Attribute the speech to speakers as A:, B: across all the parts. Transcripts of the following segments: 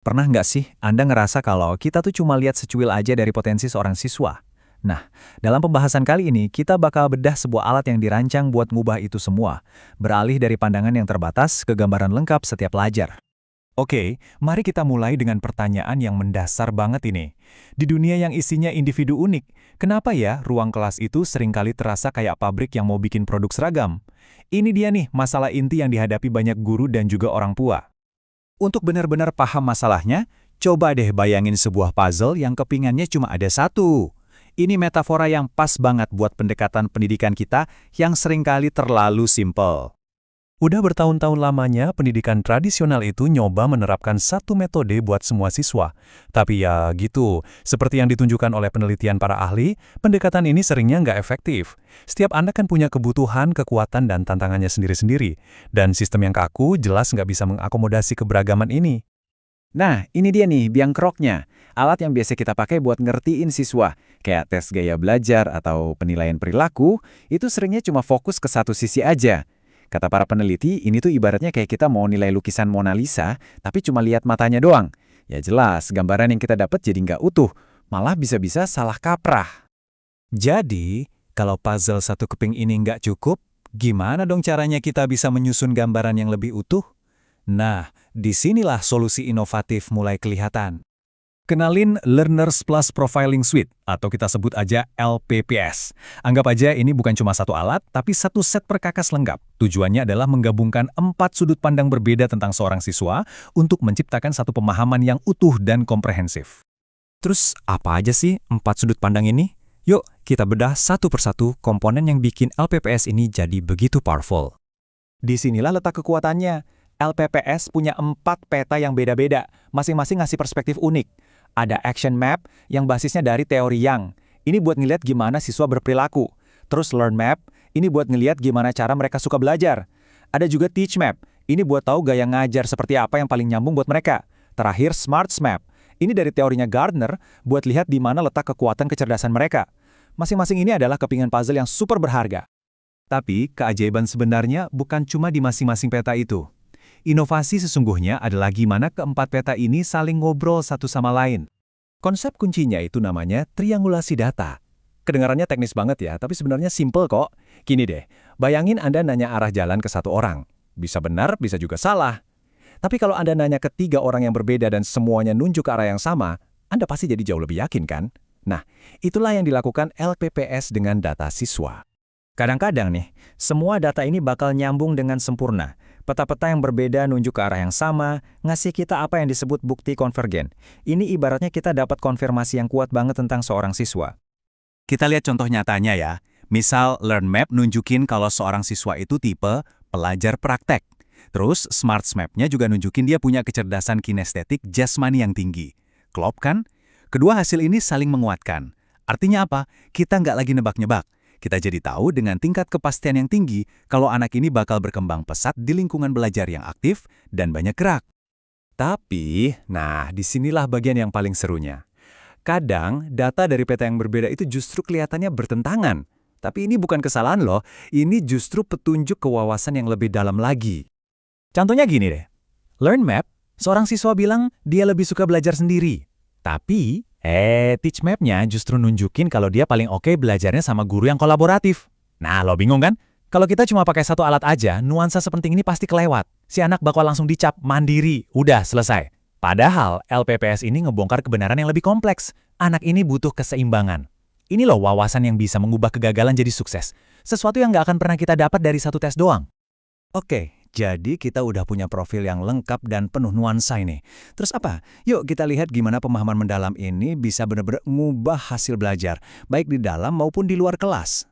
A: Pernah nggak sih Anda ngerasa kalau kita tuh cuma lihat secuil aja dari potensi seorang siswa? Nah, dalam pembahasan kali ini kita bakal bedah sebuah alat yang dirancang buat ngubah itu semua, beralih dari pandangan yang terbatas ke gambaran lengkap setiap pelajar.
B: Oke, mari kita mulai dengan pertanyaan yang mendasar banget ini. Di dunia yang isinya individu unik, kenapa ya ruang kelas itu seringkali terasa kayak pabrik yang mau bikin produk seragam? Ini dia nih masalah inti yang dihadapi banyak guru dan juga orang tua. Untuk benar-benar paham masalahnya, coba deh bayangin sebuah puzzle yang kepingannya cuma ada satu. Ini metafora yang pas banget buat pendekatan pendidikan kita yang seringkali terlalu simpel. Udah bertahun-tahun lamanya pendidikan tradisional itu nyoba menerapkan satu metode buat semua siswa. Tapi ya gitu, seperti yang ditunjukkan oleh penelitian para ahli, pendekatan ini seringnya nggak efektif. Setiap anak kan punya kebutuhan, kekuatan, dan tantangannya sendiri-sendiri. Dan sistem yang kaku jelas nggak bisa mengakomodasi keberagaman ini.
C: Nah, ini dia nih biang keroknya. Alat yang biasa kita pakai buat ngertiin siswa, kayak tes gaya belajar atau penilaian perilaku, itu seringnya cuma fokus ke satu sisi aja. Kata para peneliti, ini tuh ibaratnya kayak kita mau nilai lukisan Mona Lisa, tapi cuma lihat matanya doang. Ya jelas, gambaran yang kita dapat jadi nggak utuh, malah bisa-bisa salah kaprah.
B: Jadi, kalau puzzle satu keping ini nggak cukup, gimana dong caranya kita bisa menyusun gambaran yang lebih utuh? Nah, disinilah solusi inovatif mulai kelihatan. Kenalin Learners Plus Profiling Suite, atau kita sebut aja LPPS. Anggap aja ini bukan cuma satu alat, tapi satu set perkakas lengkap. Tujuannya adalah menggabungkan 4 sudut pandang berbeda tentang seorang siswa untuk menciptakan satu pemahaman yang utuh dan komprehensif. Terus, apa aja sih 4 sudut pandang ini? Yuk, kita bedah satu persatu komponen yang bikin LPPS ini jadi begitu powerful.
C: Disinilah letak kekuatannya. LPPS punya 4 peta yang beda-beda, masing-masing ngasih perspektif unik. Ada action map yang basisnya dari teori Yang. Ini buat ngeliat gimana siswa berperilaku. Terus learn map, ini buat ngeliat gimana cara mereka suka belajar. Ada juga teach map, ini buat tahu gaya ngajar seperti apa yang paling nyambung buat mereka. Terakhir smarts map, ini dari teorinya Gardner buat lihat di mana letak kekuatan kecerdasan mereka. Masing-masing ini adalah kepingan puzzle yang super berharga.
B: Tapi, keajaiban sebenarnya bukan cuma di masing-masing peta itu. Inovasi sesungguhnya adalah gimana keempat peta ini saling ngobrol satu sama lain. Konsep kuncinya itu namanya triangulasi data. Kedengarannya teknis banget ya, tapi sebenarnya simple kok. Gini deh, bayangin Anda nanya arah jalan ke satu orang. Bisa benar, bisa juga salah. Tapi kalau Anda nanya ke 3 orang yang berbeda dan semuanya nunjuk ke arah yang sama, Anda pasti jadi jauh lebih yakin kan? Nah, itulah yang dilakukan LPPS dengan data siswa.
A: Kadang-kadang nih, semua data ini bakal nyambung dengan sempurna. Peta-peta yang berbeda nunjuk ke arah yang sama, ngasih kita apa yang disebut bukti konvergen. Ini ibaratnya kita dapat konfirmasi yang kuat banget tentang seorang siswa.
B: Kita lihat contoh nyatanya ya. Misal, Learn Map nunjukin kalau seorang siswa itu tipe pelajar praktek. Terus, Smarts Map-nya juga nunjukin dia punya kecerdasan kinestetik jasmani yang tinggi. Klop kan? Kedua hasil ini saling menguatkan. Artinya apa? Kita nggak lagi nebak-nebak. Kita jadi tahu dengan tingkat kepastian yang tinggi kalau anak ini bakal berkembang pesat di lingkungan belajar yang aktif dan banyak gerak. Tapi, nah disinilah bagian yang paling serunya. Kadang, data dari peta yang berbeda itu justru kelihatannya bertentangan. Tapi ini bukan kesalahan loh, ini justru petunjuk kewawasan yang lebih dalam lagi. Contohnya gini deh, Learn Map, seorang siswa bilang dia lebih suka belajar sendiri. Tapi, Teach Map-nya justru nunjukin kalau dia paling oke belajarnya sama guru yang kolaboratif. Nah, lo bingung kan? Kalau kita cuma pakai satu alat aja, nuansa sepenting ini pasti kelewat. Si anak bakal langsung dicap mandiri, udah selesai. Padahal, LPPS ini ngebongkar kebenaran yang lebih kompleks. Anak ini butuh keseimbangan. Ini loh wawasan yang bisa mengubah kegagalan jadi sukses. Sesuatu yang nggak akan pernah kita dapat dari satu tes doang. Oke. Jadi kita udah punya profil yang lengkap dan penuh nuansa ini. Terus apa? Yuk kita lihat gimana pemahaman mendalam ini bisa benar-benar mengubah hasil belajar, baik di dalam maupun di luar kelas.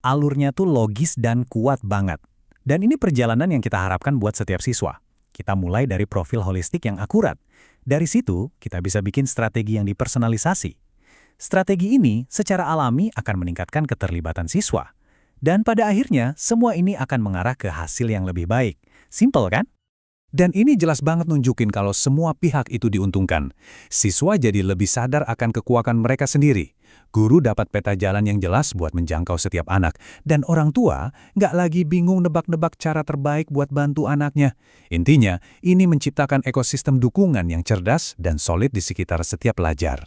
B: Alurnya tuh logis dan kuat banget. Dan ini perjalanan yang kita harapkan buat setiap siswa. Kita mulai dari profil holistik yang akurat. Dari situ, kita bisa bikin strategi yang dipersonalisasi. Strategi ini secara alami akan meningkatkan keterlibatan siswa. Dan pada akhirnya, semua ini akan mengarah ke hasil yang lebih baik. Simple kan? Dan ini jelas banget nunjukin kalau semua pihak itu diuntungkan. Siswa jadi lebih sadar akan kekuatan mereka sendiri.
D: Guru dapat peta jalan yang jelas buat menjangkau setiap anak, dan orang tua nggak lagi bingung nebak-nebak cara terbaik buat bantu anaknya. Intinya, ini menciptakan ekosistem dukungan yang cerdas dan solid di sekitar setiap pelajar.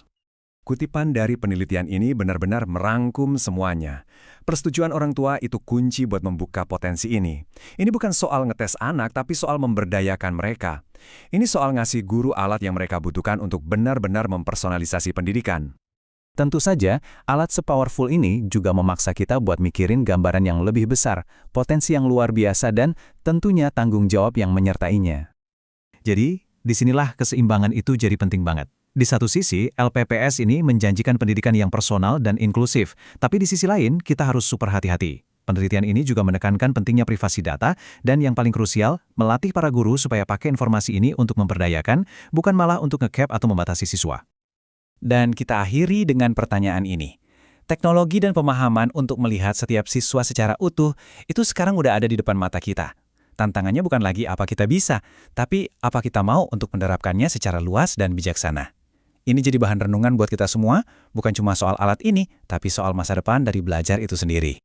E: Kutipan dari penelitian ini benar-benar merangkum semuanya. Persetujuan orang tua itu kunci buat membuka potensi ini. Ini bukan soal ngetes anak, tapi soal memberdayakan mereka. Ini soal ngasih guru alat yang mereka butuhkan untuk benar-benar mempersonalisasi pendidikan.
A: Tentu saja, alat sepowerful ini juga memaksa kita buat mikirin gambaran yang lebih besar, potensi yang luar biasa dan tentunya tanggung jawab yang menyertainya. Jadi, disinilah keseimbangan itu jadi penting banget. Di satu sisi, LPPS ini menjanjikan pendidikan yang personal dan inklusif, tapi di sisi lain, kita harus super hati-hati. Penelitian ini juga menekankan pentingnya privasi data, dan yang paling krusial, melatih para guru supaya pakai informasi ini untuk memberdayakan, bukan malah untuk nge-cap atau membatasi siswa.
C: Dan kita akhiri dengan pertanyaan ini. Teknologi dan pemahaman untuk melihat setiap siswa secara utuh, itu sekarang udah ada di depan mata kita. Tantangannya bukan lagi apa kita bisa, tapi apa kita mau untuk menerapkannya secara luas dan bijaksana. Ini jadi bahan renungan buat kita semua, bukan cuma soal alat ini, tapi soal masa depan dari belajar itu sendiri.